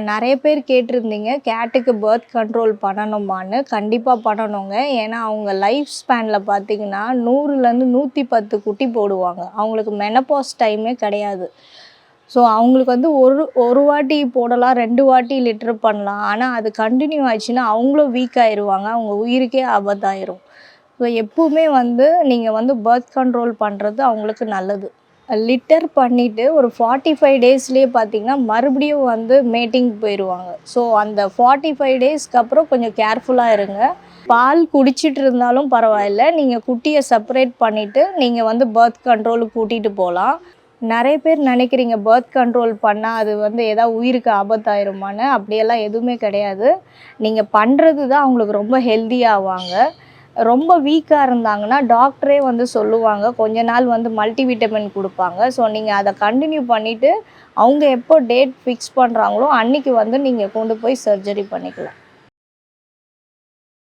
நெறைய பேர் கேட்டிருந்தீங்க, கேட்டுக்கு பர்த் கண்ட்ரோல் பண்ணணுமான்னு. கண்டிப்பா பண்ணணுங்க. ஏன்னா, அவங்க லைஃப் ஸ்பேன்ல பார்த்தீங்கன்னா, 100லேருந்து 110 குட்டி போடுவாங்க. அவங்களுக்கு மெனபாஸ் டைமே கிடையாது. ஸோ, அவங்களுக்கு வந்து ஒரு வாட்டி போடலாம், 2 வாட்டி லிட்டர் பண்ணலாம். ஆனா, அது கன்டின்யூ ஆச்சுன்னா, அவங்களும் வீக் ஆயிருவாங்க. அவங்க உயிருக்கே ஆபத்தாயிரும். ஸோ, எப்பவுமே வந்து நீங்க வந்து பர்த் கண்ட்ரோல் பண்றது அவங்களுக்கு நல்லது. லிட்டர் பண்ணிட்டு ஒரு 45 டேஸ்லயே பார்த்தீங்கன்னா, மறுபடியும் வந்து மேட்டிங்க்கு போயிருவாங்க. ஸோ, அந்த 45 டேஸ்க்கு அப்புறம் கொஞ்சம் கேர்ஃபுல்லா இருங்க. பால் குடிச்சிட்டு இருந்தாலும் பரவாயில்ல. நீங்க குட்டிய செப்பரேட் பண்ணிட்டு, நீங்க வந்து பர்த் கண்ட்ரோலுக்கு கூட்டிட்டு போலாம். நெறைய பேர் நெனைக்கிறீங்க, பர்த் கண்ட்ரோல் பண்ணா அது வந்து ஏதாவது உயிருக்கு ஆபத்தாயிருமான்னு. அப்படியெல்லாம் எதுவுமே கிடையாது. நீங்க பண்றது தான் அவங்களுக்கு ரொம்ப ஹெல்தியா ஆவாங்க. ரொம்ப வீக்கா இருந்தாங்கன்னா, டாக்டரே வந்து சொல்லுவாங்க. கொஞ்ச நாள் வந்து மல்டிவிட்டமின் குடுப்பாங்க. ஸோ, நீங்க அத கன்டின்யூ பண்ணிட்டு, அவங்க எப்போ டேட் ஃபிக்ஸ் பண்றாங்களோ, அன்னைக்கு வந்து நீங்க கொண்டு போய் சர்ஜரி பண்ணிக்கலாம்.